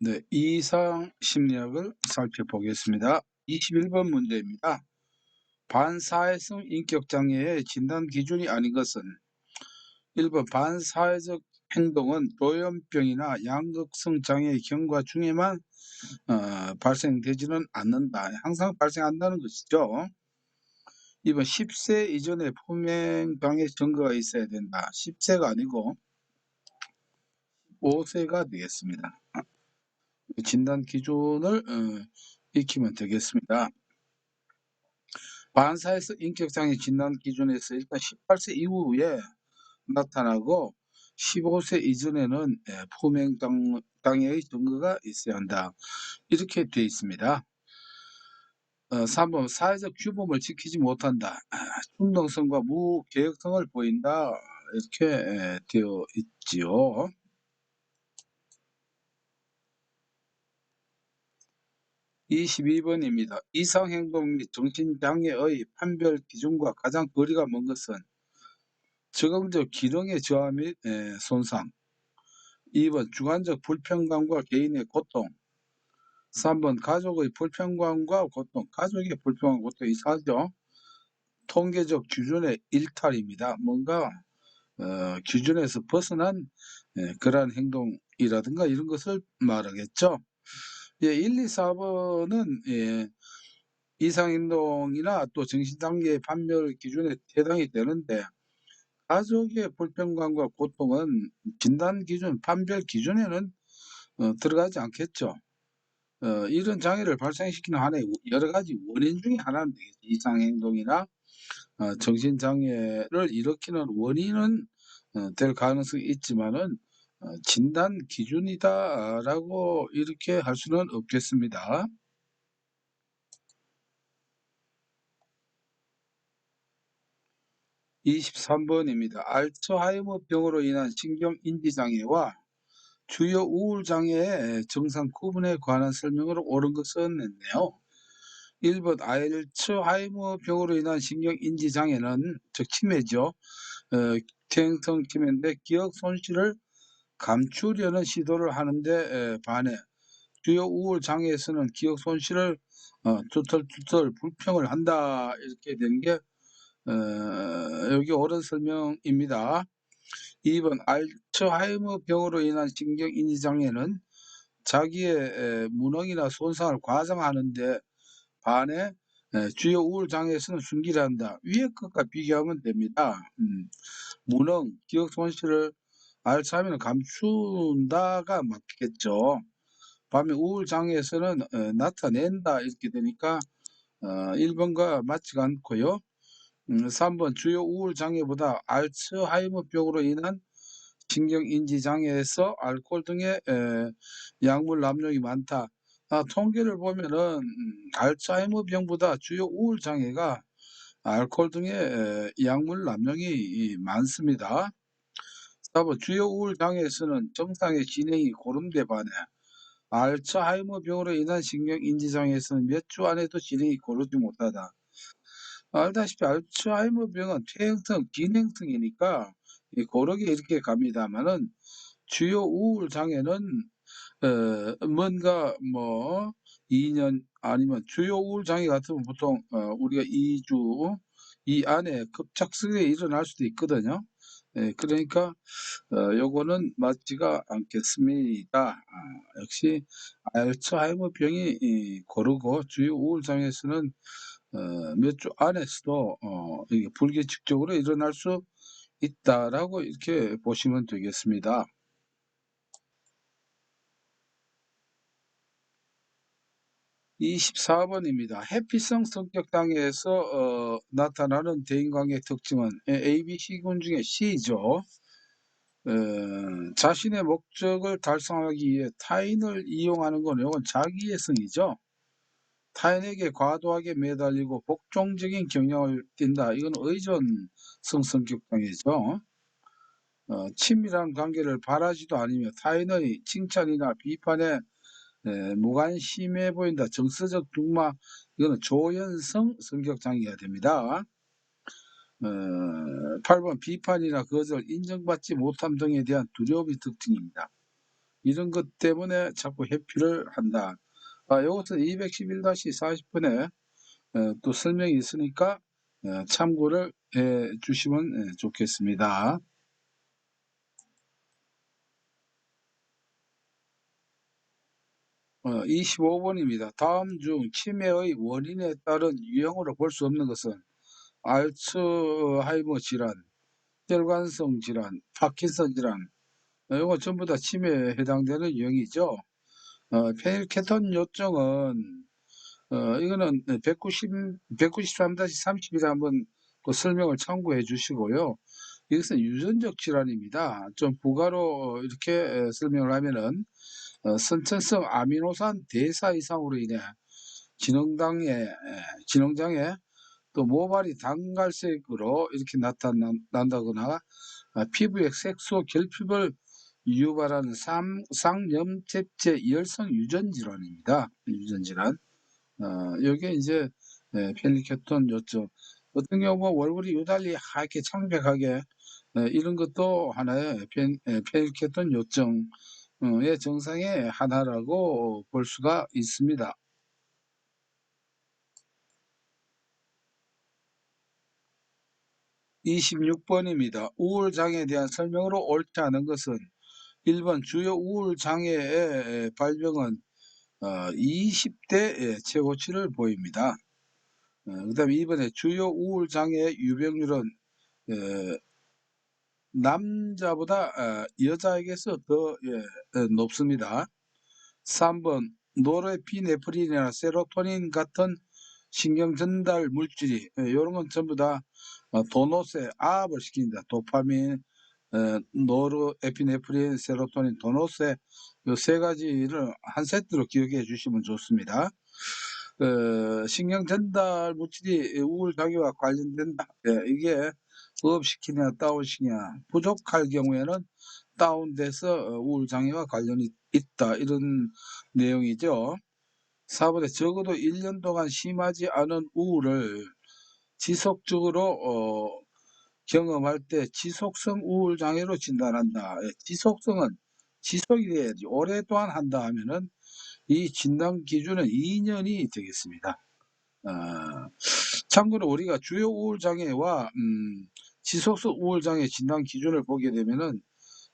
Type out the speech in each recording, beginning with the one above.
네, 이상 심리학을 살펴보겠습니다. 21번 문제입니다. 반사회성 인격 장애의 진단 기준이 아닌 것은 1번 반사회적 행동은 조현병이나 양극성 장애의 경과 중에만 발생되지는 않는다. 항상 발생한다는 것이죠. 2번 10세 이전에 품행 장애 증거가 있어야 된다. 10세가 아니고 5세가 되겠습니다. 진단 기준을 익히면 되겠습니다. 반사회성 인격장애 진단 기준에서 일단 18세 이후에 나타나고 15세 이전에는 품행장애의 증거가 있어야 한다. 이렇게 되어 있습니다. 3번 사회적 규범을 지키지 못한다. 충동성과 무계획성을 보인다. 이렇게 되어 있지요. 22번입니다. 이상행동 및 정신장애의 판별 기준과 가장 거리가 먼 것은 적응적 기능의 저하 및 손상. 2번 주관적 불평감과 개인의 고통. 3번 가족의 불평감과 고통. 가족의 불평감, 고통 이상하죠. 통계적 기준의 일탈입니다. 뭔가 기준에서 벗어난 그러한 행동이라든가 이런 것을 말하겠죠. 1, 2, 4번은 이상행동이나 또 정신장애 판별 기준에 해당이 되는데 가족의 불평감과 고통은 진단 기준, 판별 기준에는 들어가지 않겠죠. 이런 장애를 발생시키는 하나의 여러 가지 원인 중에 하나는 되겠죠. 이상행동이나 정신장애를 일으키는 원인은 될 가능성이 있지만은 진단 기준이다라고 이렇게 할 수는 없겠습니다. 23번입니다. 알츠하이머 병으로 인한 신경인지장애와 주요 우울장애의 증상 구분에 관한 설명으로 옳은 것은 했네요. 1번 알츠하이머 병으로 인한 신경인지장애는 즉 치매죠. 퇴행성 치매인데 기억 손실을 감추려는 시도를 하는데 반해 주요 우울장애에서는 기억 손실을 투덜투덜 불평을 한다. 이렇게 되는 게 여기 옳은 설명입니다. 2번 알츠하이머 병으로 인한 신경인지장애는 자기의 무능이나 손상을 과장하는데 반해 주요 우울장애에서는 순기를 한다. 위의 것과 비교하면 됩니다. 무능, 기억 손실을 알츠하이머는 감춘다가 맞겠죠. 반면 우울장애에서는 나타낸다 이렇게 되니까 1번과 맞지가 않고요. 3번 주요 우울장애보다 알츠하이머병으로 인한 신경인지장애에서 알코올 등의 약물 남용이 많다. 통계를 보면은 알츠하이머병보다 주요 우울장애가 알코올 등의 약물 남용이 많습니다. 4번 주요 우울장애에서는 정상의 진행이 고른데 반해 알츠하이머병으로 인한 신경인지장애에서는 몇 주 안에도 진행이 고르지 못하다. 알다시피 알츠하이머병은 퇴행성, 진행성이니까 고르게 이렇게 갑니다만은 주요 우울 장애는 뭔가 뭐 2년 아니면 주요 우울 장애 같으면 보통 우리가 2주 이 안에 급작스럽게 일어날 수도 있거든요. 그러니까 요거는 맞지가 않겠습니다. 역시 알츠하이머병이 고르고 주요 우울 장애에서는 몇 주 안에서도 이게 불규칙적으로 일어날 수 있다라고 이렇게 보시면 되겠습니다. 24번입니다. 회피성 성격 장애에서 나타나는 대인관계 특징은 ABC군 중에 C죠. 자신의 목적을 달성하기 위해 타인을 이용하는 건 이건 자기애성이죠. 타인에게 과도하게 매달리고 복종적인 경향을 띈다. 이건 의존성 성격 장애죠. 친밀한 관계를 바라지도 않으며 타인의 칭찬이나 비판에 무관심해 보인다. 정서적 둔마, 이거는 조현성 성격 장애가 됩니다. 8번 비판이나 거절, 인정받지 못함 등에 대한 두려움이 특징입니다. 이런 것 때문에 자꾸 회피를 한다. 요것은 211-40번에 또 설명이 있으니까 참고를 해 주시면 좋겠습니다. 25번입니다. 다음 중 치매의 원인에 따른 유형으로 볼 수 없는 것은 알츠하이머 질환, 혈관성 질환, 파킨슨 질환, 요거 전부 다 치매에 해당되는 유형이죠. 페닐케톤 요증은 이거는 193-30일에 한번 그 설명을 참고해 주시고요. 이것은 유전적 질환입니다. 좀 부가로 이렇게 설명을 하면은 선천성 아미노산 대사 이상으로 인해 진흥장애 또 모발이 단갈색으로 이렇게 나타난다거나 피부의 색소 결핍을 유발하는 쌍염색체 열성 유전 질환입니다. 유전 질환. 여기에 이제 페니케톤 요점 어떤 경우 얼굴이 유달리 하얗게 창백하게 이런 것도 하나의 페니케톤 요증의 증상의 하나라고 볼 수가 있습니다. 26번입니다. 우울장애에 대한 설명으로 옳지 않은 것은 1번 주요 우울장애의 발병은 20대 최고치를 보입니다. 그 다음에 2번에 주요 우울장애의 유병률은 남자보다 여자에게서 더 높습니다. 3번 노르에피네프린이나 세로토닌 같은 신경전달 물질이 이런 건 전부 다 도노세 압을 시킵니다. 도파민, 노르에피네프린, 세로토닌, 도노세 이 세 가지를 한 세트로 기억해 주시면 좋습니다. 신경전달 물질이 우울장애와 관련된다. 이게 업시키냐 다운시키냐 부족할 경우에는 다운돼서 우울장애와 관련이 있다. 이런 내용이죠. 4번에 적어도 1년 동안 심하지 않은 우울을 지속적으로 경험할 때 지속성 우울장애로 진단한다. 지속성은 지속이 돼야지 오랫동안 한다 하면은 이 진단 기준은 2년이 되겠습니다. 참고로 우리가 주요 우울장애와 지속성 우울장애 진단 기준을 보게 되면은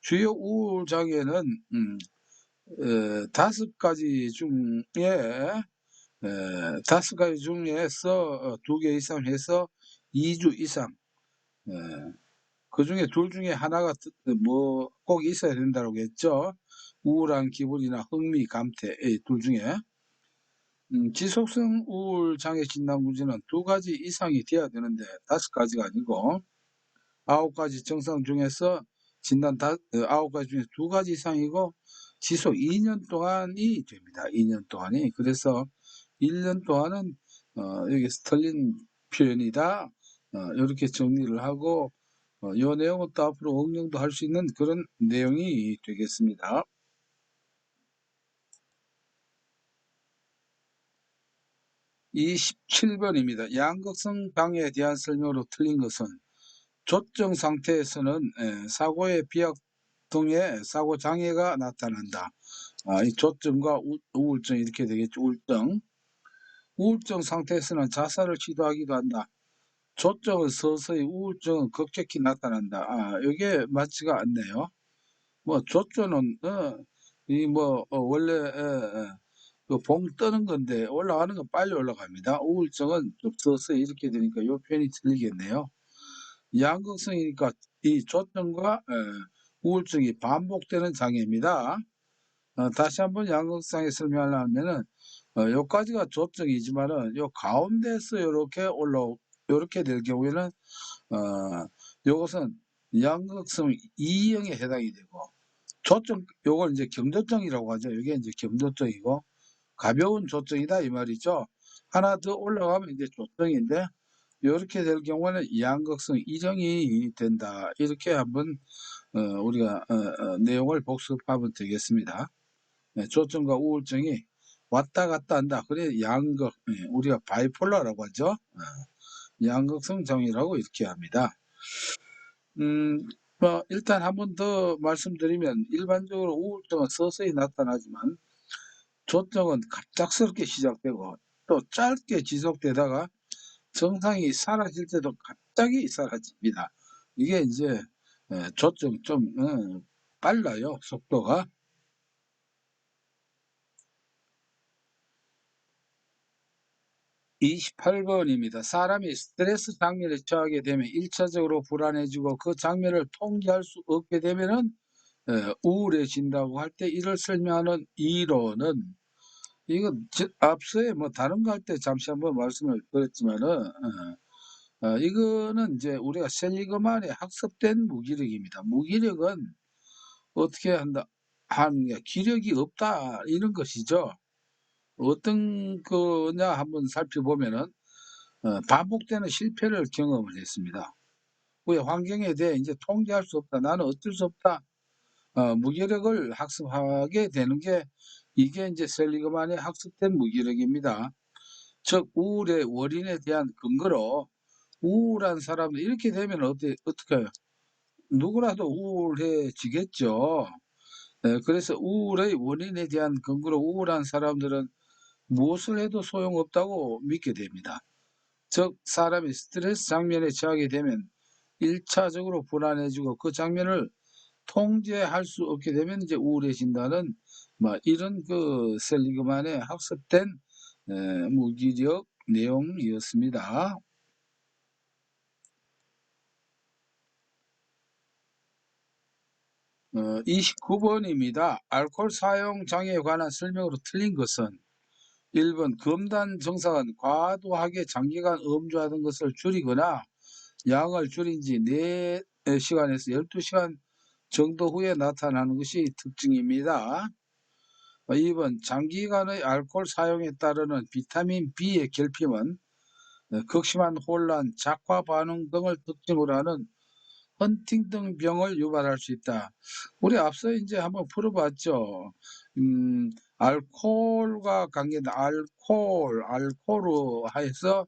주요 우울장애는 5가지 중에 5가지 중에서 2개 이상 해서 2주 이상 그 중에 둘 중에 하나가 뭐 꼭 있어야 된다고 했죠. 우울한 기분이나 흥미, 감퇴 둘 중에 지속성 우울 장애 진단 문제는 2가지 이상이 돼야 되는데 5가지가 아니고 9가지 증상 중에서 진단 9가지 중에 2가지 이상이고 지속 2년 동안이 됩니다. 2년 동안이. 그래서 1년 동안은 여기서 틀린 표현이다. 이렇게 정리를 하고 이 내용은 또 앞으로 응용도 할 수 있는 그런 내용이 되겠습니다. 27번입니다. 양극성 장애에 대한 설명으로 틀린 것은 조증 상태에서는 사고의 비약 등의 사고 장애가 나타난다. 이 조증과 우울증 이렇게 되겠죠. 우울증 상태에서는 자살을 시도하기도 한다. 조증은 서서히, 우울증은 급격히 나타난다. 이게 맞지가 않네요. 뭐 조증은 원래 그봉 뜨는 건데 올라가는 건 빨리 올라갑니다. 우울증은 좀 서서히 이렇게 되니까 이 표현이 틀리겠네요. 양극성이니까 이 조증과 우울증이 반복되는 장애입니다. 다시 한번 양극성에 설명하려면은 요까지가 조증이지만은 요 가운데서 요렇게 될 경우에는 요것은 양극성 2형에 해당이 되고 조증 요걸 이제 경조증이라고 하죠. 이게 이제 경조증이고 가벼운 조증이다 이 말이죠. 하나 더 올라가면 이제 조증인데 이렇게 될 경우는 양극성 1형이 된다. 이렇게 한번 우리가 내용을 복습하면 되겠습니다. 조증과 우울증이 왔다 갔다 한다. 그래 양극 우리가 바이폴라라고 하죠. 양극성 장애라고 이렇게 합니다. 일단 한 번 더 말씀드리면 일반적으로 우울증은 서서히 나타나지만 조증은 갑작스럽게 시작되고 또 짧게 지속되다가 증상이 사라질 때도 갑자기 사라집니다. 이게 이제 조증 좀 빨라요, 속도가. 28번입니다. 사람이 스트레스 장면에 처하게 되면 1차적으로 불안해지고 그 장면을 통제할 수 없게 되면은 우울해진다고 할 때 이를 설명하는 이론은 이거 앞서에 뭐 다른 거 할 때 잠시 한번 말씀을 드렸지만은 이거는 이제 우리가 셀리그만의 학습된 무기력입니다. 무기력은 어떻게 한다 하는 게 기력이 없다 이런 것이죠. 어떤 거냐 한번 살펴보면은 반복되는 실패를 경험을 했습니다. 왜 환경에 대해 이제 통제할 수 없다. 나는 어쩔 수 없다. 무기력을 학습하게 되는 게 이게 이제 셀리그만의 학습된 무기력입니다. 즉 우울의 원인에 대한 근거로 우울한 사람들 이렇게 되면 어떻게 해요? 누구라도 우울해지겠죠. 그래서 우울의 원인에 대한 근거로 우울한 사람들은 무엇을 해도 소용없다고 믿게 됩니다. 즉 사람이 스트레스 장면에 처하게 되면 1차적으로 불안해지고 그 장면을 통제할 수 없게 되면 이제 우울해진다는 이런 그 셀리그만의 학습된 무기력 내용이었습니다. 29번입니다. 알코올 사용 장애에 관한 설명으로 틀린 것은 1번 금단 증상은 과도하게 장기간 음주하던 것을 줄이거나 양을 줄인 지 4시간에서 12시간 정도 후에 나타나는 것이 특징입니다. 2번 장기간의 알코올 사용에 따르는 비타민 B의 결핍은 극심한 혼란, 작화 반응 등을 특징으로 하는 헌팅턴병을 유발할 수 있다. 우리 앞서 이제 한번 풀어봤죠. 알코올과 관계된 알코올로 해서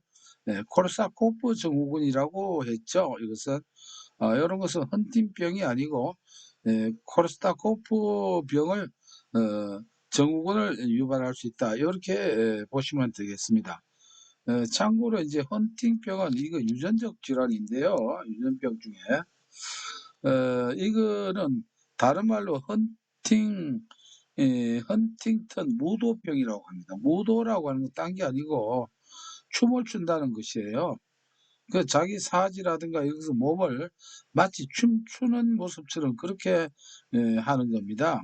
코르사코프 증후군이라고 했죠. 이것은 이런 것은 헌팅병이 아니고 코르사코프 병을 증후군을 유발할 수 있다. 이렇게 보시면 되겠습니다. 참고로 이제 헌팅병은 이거 유전적 질환인데요. 유전병 중에 이거는 다른 말로 헌팅턴 무도병이라고 합니다. 무도라고 하는 건 딴 게 아니고 춤을 춘다는 것이에요. 그 자기 사지라든가 여기서 몸을 마치 춤추는 모습처럼 그렇게 하는 겁니다.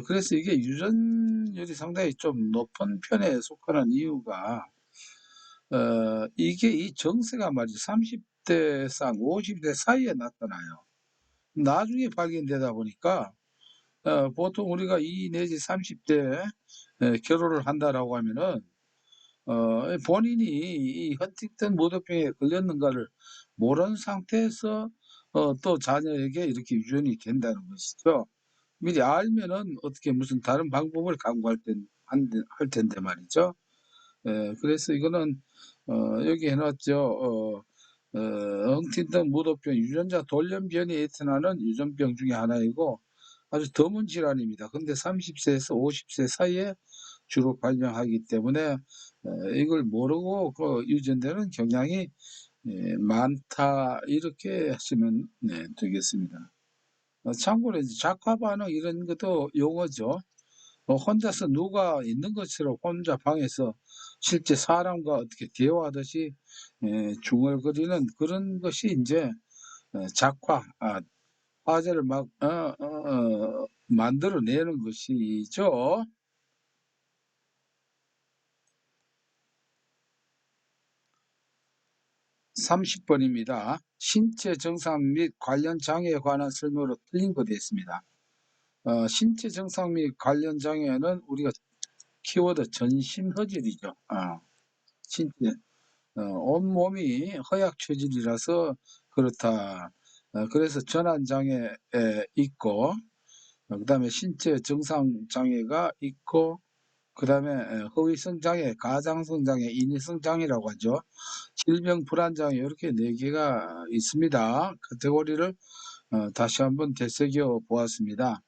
그래서 이게 유전율이 상당히 좀 높은 편에 속하는 이유가 이게 이 정세가 말이죠. 30대상 50대 사이에 나타나요. 나중에 발견되다 보니까 보통 우리가 2 내지 30대에 결혼을 한다라고 하면은 본인이 이 헌팅턴 무도병에 걸렸는가를 모르는 상태에서 또 자녀에게 이렇게 유전이 된다는 것이죠. 미리 알면은 어떻게 무슨 다른 방법을 강구할 할 텐데 말이죠. 그래서 이거는 여기 해 놨죠. 헌팅턴 무도병 유전자 돌연변이에 나타나는 유전병 중에 하나이고 아주 드문 질환입니다. 근데 30세에서 50세 사이에 주로 발병하기 때문에 이걸 모르고 그 유전되는 경향이 많다 이렇게 하시면 되겠습니다. 참고로 이제 작화 반응 이런 것도 용어죠. 혼자서 누가 있는 것처럼 혼자 방에서 실제 사람과 어떻게 대화하듯이 중얼거리는 그런 것이 인제 작화 화제를 막 만들어 내는 것이죠. 30번입니다. 신체 증상 및 관련 장애에 관한 설명으로 틀린 거 되었습니다. 신체 증상 및 관련 장애는 우리가 키워드 전신허질이죠. 신체 온몸이 허약 체질이라서 그렇다. 그래서 전환 장애에 있고 그다음에 신체 증상 장애가 있고 그다음에 허위성 장애, 가장성 장애, 인위성 장애라고 하죠. 질병 불안 장애 이렇게 4개가 있습니다. 카테고리를 다시 한번 되새겨 보았습니다.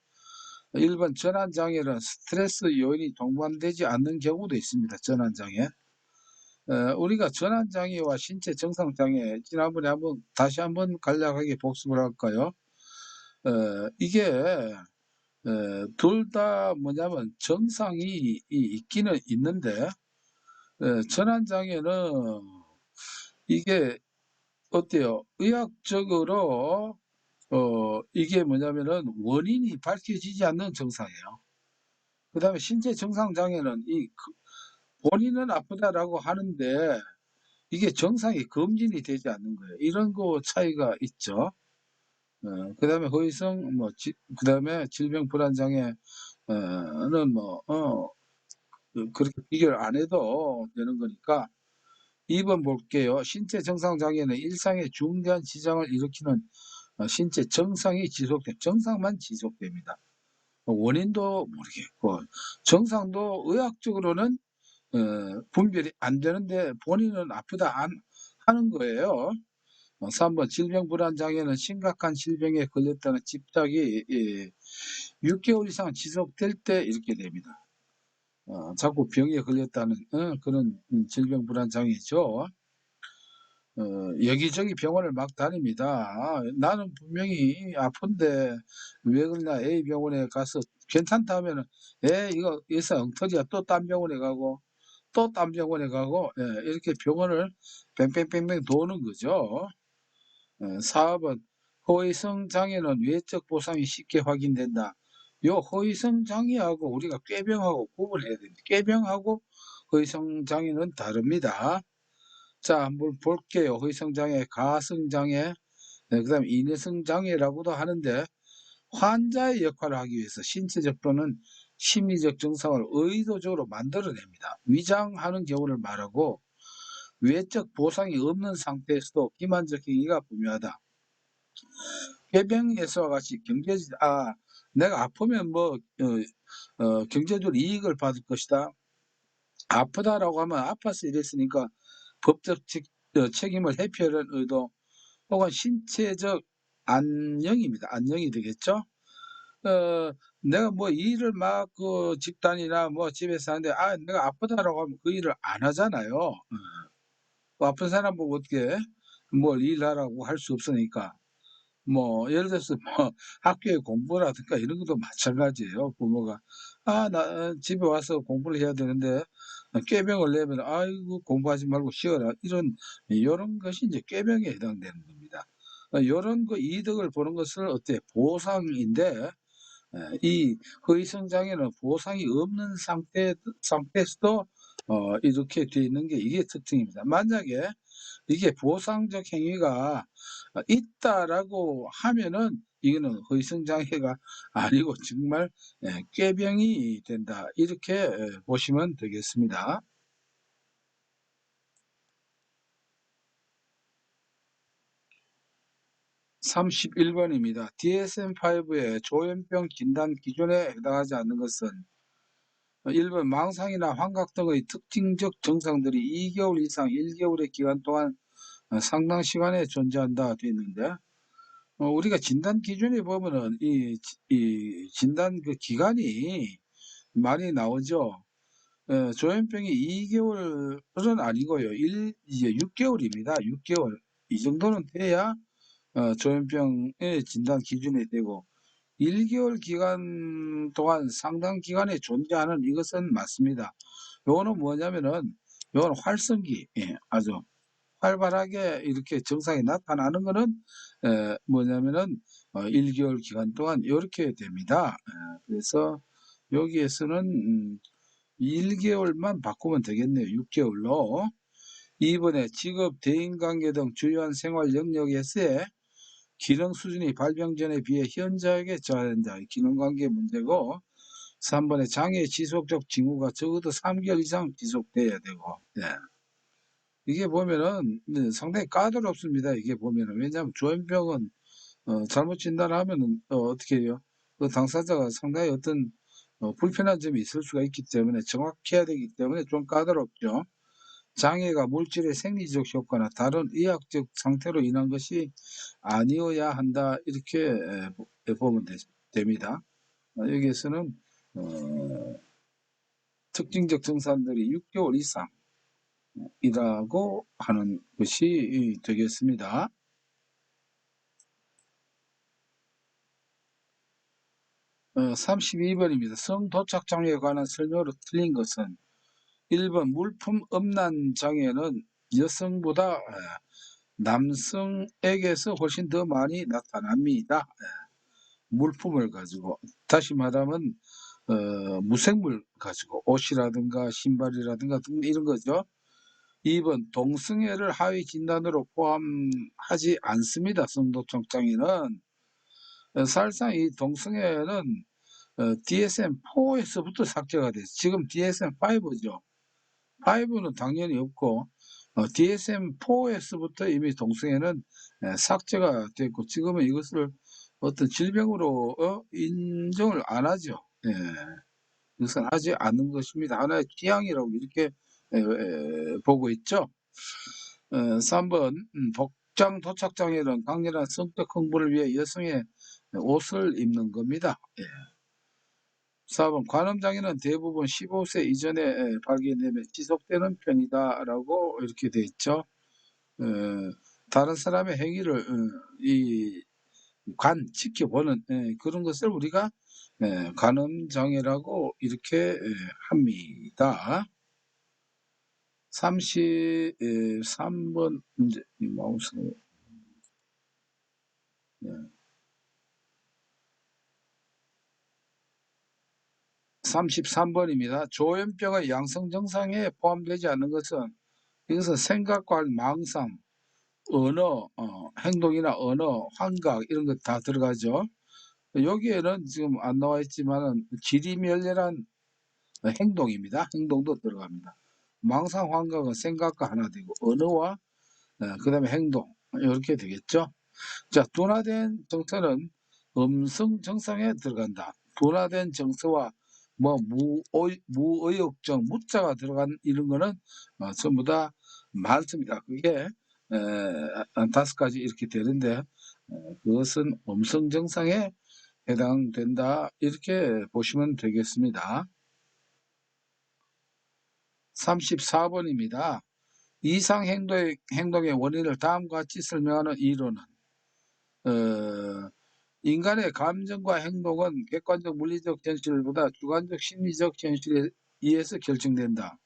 1번 전환장애는 스트레스 요인이 동반되지 않는 경우도 있습니다. 전환장애. 우리가 전환장애와 신체 정상장애 지난번에 다시 한번 간략하게 복습을 할까요? 이게 둘 다 뭐냐면 정상이 있기는 있는데 전환장애는 이게 어때요? 의학적으로 이게 뭐냐면은 원인이 밝혀지지 않는 증상이에요. 그다음에 신체 정상 장애는 본인은 아프다라고 하는데 이게 정상이 검진이 되지 않는 거예요. 이런 거 차이가 있죠. 그다음에 허위성 그다음에 질병 불안 장애는 그렇게 비교를 안 해도 되는 거니까 2번 볼게요. 신체 정상 장애는 일상에 중대한 지장을 일으키는 신체 정상만 지속됩니다. 원인도 모르겠고 정상도 의학적으로는 분별이 안 되는데 본인은 아프다 안 하는 거예요. 3번 질병불안장애는 심각한 질병에 걸렸다는 집착이 6개월 이상 지속될 때 이렇게 됩니다. 자꾸 병에 걸렸다는 그런 질병불안장애죠. 여기저기 병원을 막 다닙니다. 나는 분명히 아픈데 왜 그러냐. A 병원에 가서 괜찮다 하면은 이거 의사 엉터리야. 또 딴 병원에 가고 또 딴 병원에 가고 이렇게 병원을 뺑뺑뺑뺑 도는 거죠. 4번 허위성 장애는 외적 보상이 쉽게 확인된다. 요 허위성 장애하고 우리가 꾀병하고 구분해야 됩니다. 꾀병하고 허위성 장애는 다릅니다. 자, 한번 볼게요. 허위성장애, 가성장애, 그다음에 인해성장애라고도 하는데 환자의 역할을 하기 위해서 신체적 또는 심리적 증상을 의도적으로 만들어냅니다. 위장하는 경우를 말하고 외적 보상이 없는 상태에서도 기만적 행위가 분명하다. 꾀병에서와 같이 내가 아프면 경제적으로 이익을 받을 것이다. 아프다라고 하면 아파서 이랬으니까 법적 책임을 회피하려는 의도 혹은 신체적 안녕입니다. 안녕이 되겠죠? 내가 일을 막 집단이나 집에서 하는데 내가 아프다라고 하면 그 일을 안 하잖아요. 아픈 사람 보고 어떻게 뭘 일하라고 할 수 없으니까. 예를 들어서 학교에 공부라든가 이런 것도 마찬가지예요. 부모가 나 집에 와서 공부를 해야 되는데 꾀병을 내면 아이고 공부하지 말고 쉬어라 이런 것이 이제 꾀병에 해당되는 겁니다. 요런 거 이득을 보는 것을 보상인데 이 허위성 장애는 보상이 없는 상태에서도 이렇게 돼 있는 게 이게 특징입니다. 만약에 이게 보상적 행위가 있다라고 하면은 이거는 허위성 장애가 아니고 정말 꾀병이 된다. 이렇게 보시면 되겠습니다. 31번입니다. DSM-5의 조현병 진단 기준에 해당하지 않는 것은 1번 망상이나 환각 등의 특징적 증상들이 2개월 이상 1개월의 기간 동안 상당 시간에 존재한다 되어 있는데 우리가 진단 기준에 보면은 이 진단 그 기간이 많이 나오죠. 조현병이 2개월은 아니고요. 이제 6개월입니다. 6개월. 이 정도는 돼야 조현병의 진단 기준이 되고 1개월 기간 동안 상당 기간에 존재하는 이것은 맞습니다. 요거는 뭐냐면은 요건 활성기, 아주 활발하게 이렇게 증상이 나타나는 거는 뭐냐면은 1개월 기간 동안 이렇게 됩니다. 그래서 여기에서는 1개월만 바꾸면 되겠네요. 6개월로. 2번에 직업, 대인관계 등 주요한 생활 영역에서의 기능 수준이 발병 전에 비해 현저하게 저하된다. 기능관계 문제고 3번에 장애 지속적 징후가 적어도 3개월 이상 지속돼야 되고 이게 보면은 상당히 까다롭습니다. 이게 보면은 왜냐하면 조현병은 잘못 진단하면은 어떻게 해요? 그 당사자가 상당히 어떤 불편한 점이 있을 수가 있기 때문에 정확해야 되기 때문에 좀 까다롭죠. 장애가 물질의 생리적 효과나 다른 의학적 상태로 인한 것이 아니어야 한다. 이렇게 보면 됩니다. 여기에서는 특징적 증상들이 6개월 이상이라고 하는 것이 되겠습니다. 32번입니다. 성도착 장애에 관한 설명으로 틀린 것은 1번 물품 음란 장애는 여성보다 남성에게서 훨씬 더 많이 나타납니다. 물품을 가지고, 다시 말하면 무생물 가지고 옷이라든가 신발이라든가 등 이런 거죠. 2번 동성애를 하위 진단으로 포함하지 않습니다. 성도착 장애는 사실상 이 동성애는 DSM-4에서부터 삭제가 됐어요. 지금 DSM-5죠. 5는 당연히 없고 DSM-4에서부터 이미 동성애는 삭제가 됐고 지금은 이것을 어떤 질병으로 인정을 안 하죠. 예, 이것은 하지 않는 것입니다. 하나의 취향이라고 이렇게 보고 있죠. 3번 복장 도착장애는 강렬한 성적 흥분을 위해 여성의 옷을 입는 겁니다. 예. 4번 관음장애는 대부분 15세 이전에 발견되면 지속되는 편이다라고 이렇게 돼 있죠. 다른 사람의 행위를 지켜보는 그런 것을 우리가 관음장애라고 이렇게 합니다. 33번 문제, 마우스. 33번입니다. 조현병의 양성 증상에 포함되지 않는 것은 이것은 생각과 망상, 언어, 행동이나 언어, 환각 이런 것 다 들어가죠. 여기에는 지금 안 나와 있지만은 지리멸렬한 행동입니다. 행동도 들어갑니다. 망상, 환각은 생각과 하나 되고 언어와 그 다음에 행동 이렇게 되겠죠. 자, 둔화된 정서는 음성 정상에 들어간다. 둔화된 정서와 뭐 무의욕증, 무자가 들어간 이런 거는 전부 다 많습니다. 그게 한 5가지 이렇게 되는데 그것은 음성 정상에 해당된다. 이렇게 보시면 되겠습니다. 34번입니다. 이상 행동의 원인을 다음과 같이 설명하는 이론은 인간의 감정과 행동은 객관적 물리적 현실보다 주관적 심리적 현실에 의해서 결정된다.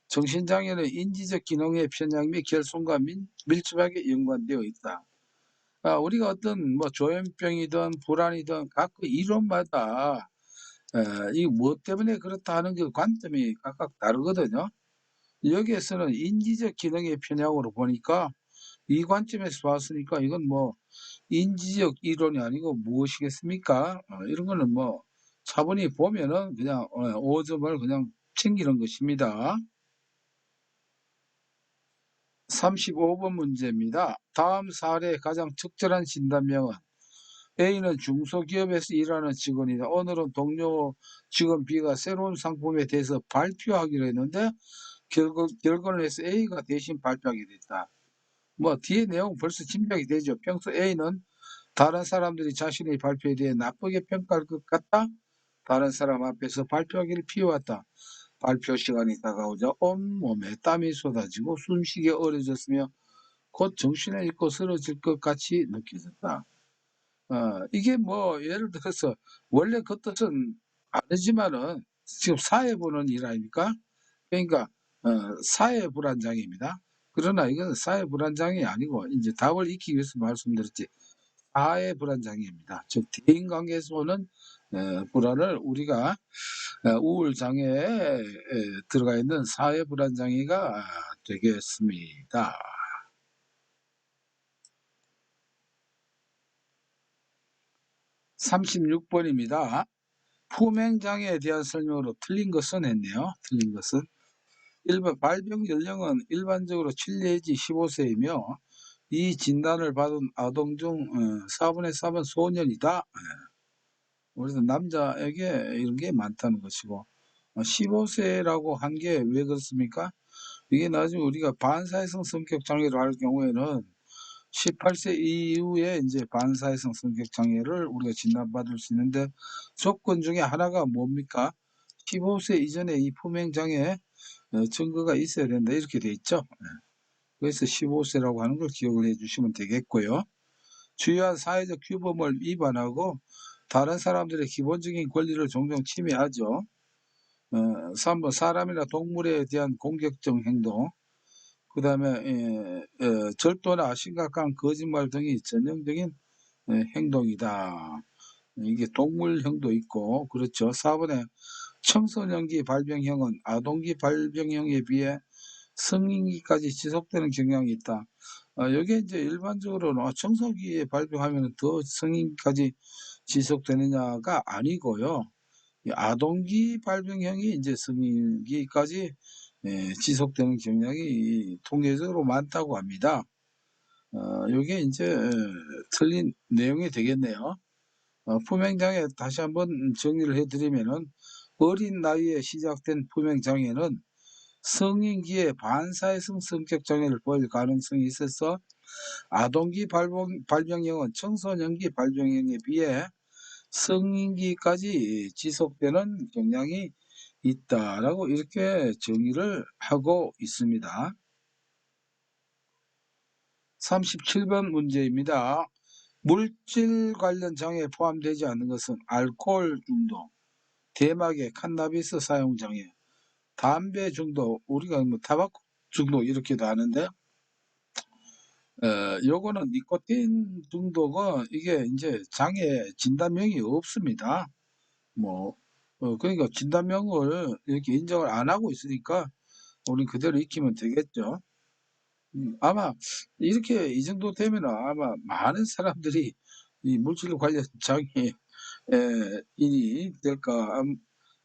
정신장애는 인지적 기능의 편향 및 결손과 밀접하게 연관되어 있다. 우리가 어떤 뭐 조현병이든 불안이든 각 이론마다 이 무엇 때문에 그렇다 하는 그 관점이 각각 다르거든요. 여기에서는 인지적 기능의 편향으로 보니까 이 관점에서 봤으니까 이건 뭐 인지적 이론이 아니고 무엇이겠습니까? 이런 거는 뭐 차분히 보면은 그냥 5점을 그냥 챙기는 것입니다. 35번 문제입니다. 다음 사례의 가장 적절한 진단명은 A는 중소기업에서 일하는 직원이다. 오늘은 동료 직원 B가 새로운 상품에 대해서 발표하기로 했는데 결과를 해서 A가 대신 발표하게 됐다. 뭐 뒤에 내용 벌써 짐작이 되죠. 평소 A는 다른 사람들이 자신의 발표에 대해 나쁘게 평가할 것 같다. 다른 사람 앞에서 발표하기를 피해왔다. 발표 시간이 다가오자 온몸에 땀이 쏟아지고 숨쉬기 어려졌으며 곧 정신을 잃고 쓰러질 것 같이 느껴졌다. 이게 뭐 예를 들어서 원래 그 뜻은 아니지만은 지금 사회 보는 일 아닙니까? 그러니까 사회 불안장애입니다. 그러나 이건 사회 불안장애 아니고 이제 답을 익히기 위해서 말씀드렸지 사회 불안장애입니다. 즉 대인관계에서 오는 불안을 우리가 우울장애에 들어가 있는 사회 불안장애가 되겠습니다. 36번입니다. 품행장애에 대한 설명으로 틀린 것은 했네요. 틀린 것은 1번 발병 연령은 일반적으로 7 내지 15세이며 이 진단을 받은 아동 중 4분의 3은 소년이다. 그래서 남자에게 이런 게 많다는 것이고 15세라고 한 게 왜 그렇습니까? 이게 나중에 우리가 반사회성 성격 장애를 할 경우에는 18세 이후에 이제 반사회성 성격 장애를 우리가 진단받을 수 있는데 조건 중에 하나가 뭡니까? 15세 이전에 이 품행 장애 증거가 있어야 된다 이렇게 돼 있죠. 그래서 15세라고 하는 걸 기억을 해 주시면 되겠고요. 주요한 사회적 규범을 위반하고 다른 사람들의 기본적인 권리를 종종 침해하죠. 3번 사람이나 동물에 대한 공격적 행동, 그 다음에 절도나 심각한 거짓말 등이 전형적인 행동이다. 이게 동물형도 있고 그렇죠. 4번에 청소년기 발병형은 아동기 발병형에 비해 성인기까지 지속되는 경향이 있다. 여기에 이제 일반적으로는 청소기에 발병하면 더 성인까지 지속되느냐가 아니고요. 이 아동기 발병형이 이제 성인기까지 지속되는 경향이 통계적으로 많다고 합니다. 요게 이제 틀린 내용이 되겠네요. 품행장애 다시 한번 정리를 해드리면은 어린 나이에 시작된 품행장애는 성인기에 반사회성 성격 장애를 보일 가능성이 있어서 아동기 발병형은 청소년기 발병형에 비해 성인기까지 지속되는 경향이 있다라고 이렇게 정의를 하고 있습니다. 37번 문제입니다. 물질 관련 장애에 포함되지 않는 것은 알코올 중독, 대마개, 칸나비스 사용 장애, 담배 중독, 우리가 뭐 타바코 중독 이렇게도 하는데 요거는 니코틴 중독은 이게 이제 장애 진단명이 없습니다. 뭐 그러니까 진단명을 이렇게 인정을 안 하고 있으니까 우리 그대로 익히면 되겠죠. 아마 이렇게 이 정도 되면은 아마 많은 사람들이 이 물질 관련 장애 인이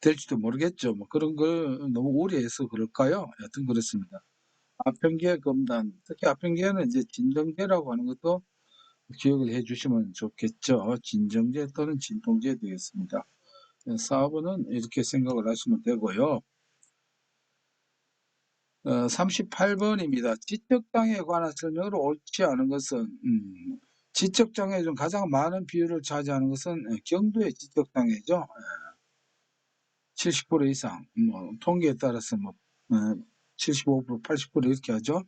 될지도 모르겠죠. 뭐 그런 걸 너무 우려해서 그럴까요? 여튼 그렇습니다. 아편계 검단, 특히 아편계는 이제 진정제라고 하는 것도 기억을 해 주시면 좋겠죠. 진정제 또는 진통제 되겠습니다. 4번은 이렇게 생각을 하시면 되고요. 38번입니다. 지적장애에 관한 설명으로 옳지 않은 것은 지적장애 중 가장 많은 비율을 차지하는 것은 경도의 지적장애죠. 70% 이상, 뭐 통계에 따라서 뭐 75%, 80% 이렇게 하죠.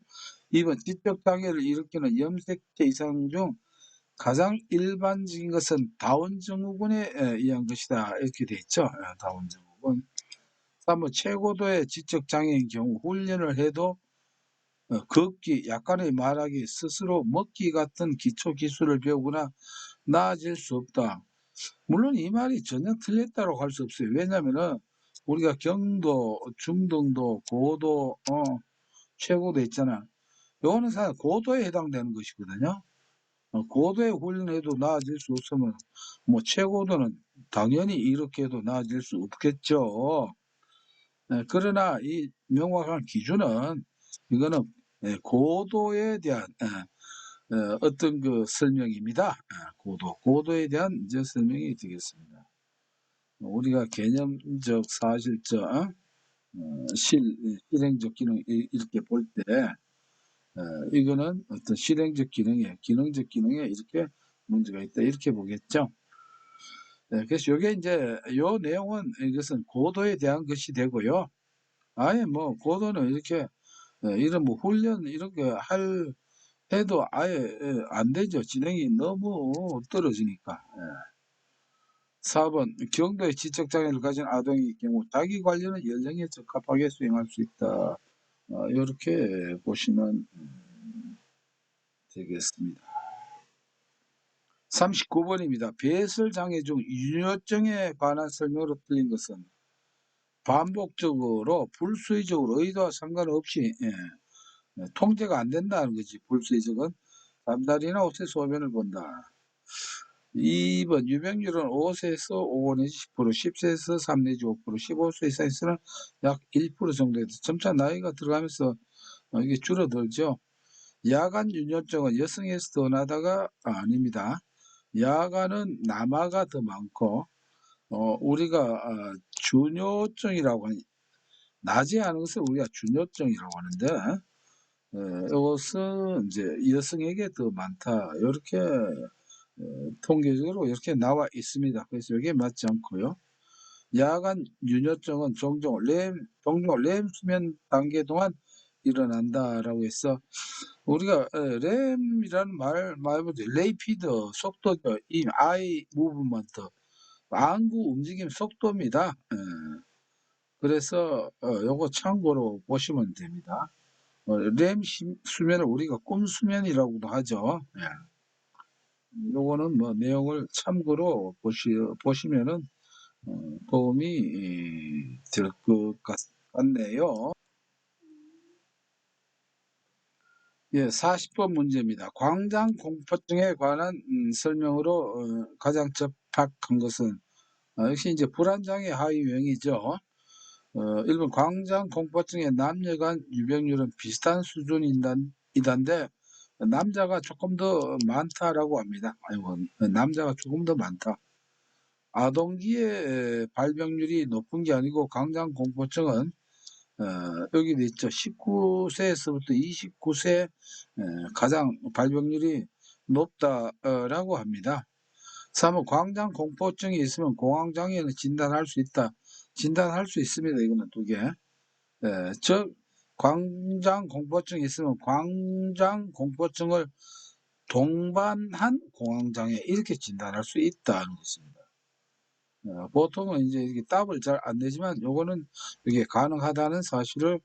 2번 지적장애를 일으키는 염색체 이상 중 가장 일반적인 것은 다운 증후군에 의한 것이다. 이렇게 돼 있죠. 다운 증후군. 3번 최고도의 지적장애인 경우 훈련을 해도 걷기, 약간의 말하기, 스스로 먹기 같은 기초 기술을 배우거나 나아질 수 없다. 물론 이 말이 전혀 틀렸다고 할 수 없어요. 왜냐면은 우리가 경도, 중등도, 고도, 최고도 있잖아. 요거는 사실 고도에 해당되는 것이거든요. 고도에 훈련해도 나아질 수 없으면 뭐 최고도는 당연히 이렇게 해도 나아질 수 없겠죠. 그러나 이 명확한 기준은 이거는 고도에 대한 어떤 그 설명입니다. 고도에 대한 이제 설명이 되겠습니다. 우리가 개념적, 사실적, 실행적 기능 이렇게 볼 때 이거는 어떤 실행적 기능에, 기능적 기능에 이렇게 문제가 있다 이렇게 보겠죠. 그래서 이게 이제 요 내용은 이것은 고도에 대한 것이 되고요. 아예 뭐 고도는 이렇게 이런 뭐 훈련 이렇게 해도 아예 안 되죠. 진행이 너무 떨어지니까. 4번 경도의 지적장애를 가진 아동의 경우 자기 관리는 연령에 적합하게 수행할 수 있다. 이렇게 보시면 되겠습니다. 39번입니다. 배설장애 중 유효증에 관한 설명으로 틀린 것은 반복적으로 불수의적으로 의도와 상관없이 통제가 안 된다는 거지. 불수의적은 잠자리나 옷에 소변을 본다. 2번 유병률은 5세에서 5 내지 10%, 10세에서 3 내지 5%, 15세 이상에서는 약 1% 정도 돼서 점차 나이가 들어가면서 이게 줄어들죠. 야간 윤효증은 여성에서 더 나다가 아닙니다. 야간은 남아가 더 많고 우리가 준효증이라고 하는 나지 않은 것을 우리가 준요증이라고 하는데, 이것은 이제 여성에게 더 많다. 이렇게 통계적으로 이렇게 나와 있습니다. 그래서 이게 맞지 않고요. 야간 윤여증은 종종 렘 수면 단계 동안 일어난다라고 해서 우리가 램이라는 말보다 레이피드 속도죠. 이 아이 무브먼트 안구 움직임 속도입니다. 그래서 요거 참고로 보시면 됩니다. 렘 수면을 우리가 꿈 수면이라고도 하죠. 요거는 뭐 내용을 참고로 보시면은 도움이 될 것 같네요. 예, 40번 문제입니다. 광장 공포증에 관한 설명으로 가장 적합한 것은 역시 이제 불안장애 하위 유형이죠. 1번 광장 공포증의 남녀 간 유병률은 비슷한 수준이단데 남자가 조금 더 많다라고 합니다. 아이고, 남자가 조금 더 많다. 아동기의 발병률이 높은 게 아니고 광장 공포증은 여기도 있죠. 19세에서부터 29세 가장 발병률이 높다라고 합니다. 3번 광장 공포증이 있으면 공황장애는 진단할 수 있다. 진단할 수 있습니다. 이거는 두 개. 즉 광장 공포증이 있으면 광장 공포증을 동반한 공황장애 이렇게 진단할 수 있다는 것입니다. 보통은 이제 이게 답을 잘 안 내지만 요거는 이게 가능하다는 사실을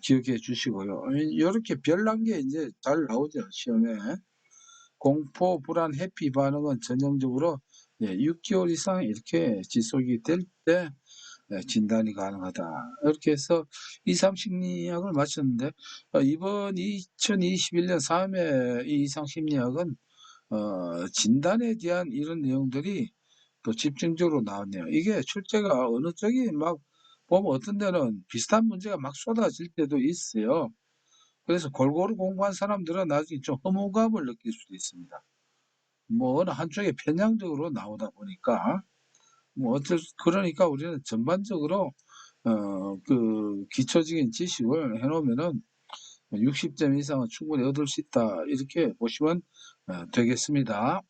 기억해 주시고요. 이렇게 별난 게 이제 잘 나오죠, 시험에. 공포, 불안, 해피 반응은 전형적으로 6개월 이상 이렇게 지속이 될 때 진단이 가능하다. 이렇게 해서 이상 심리학을 마쳤는데 이번 2021년 3회 이 이상 심리학은 진단에 대한 이런 내용들이 또 집중적으로 나왔네요. 이게 출제가 어느 쪽이 막 보면 어떤 데는 비슷한 문제가 막 쏟아질 때도 있어요. 그래서 골고루 공부한 사람들은 나중에 좀 허무감을 느낄 수도 있습니다. 뭐 어느 한쪽에 편향적으로 나오다 보니까 뭐 그러니까 우리는 전반적으로 그 기초적인 지식을 해놓으면은 60점 이상은 충분히 얻을 수 있다 이렇게 보시면 되겠습니다.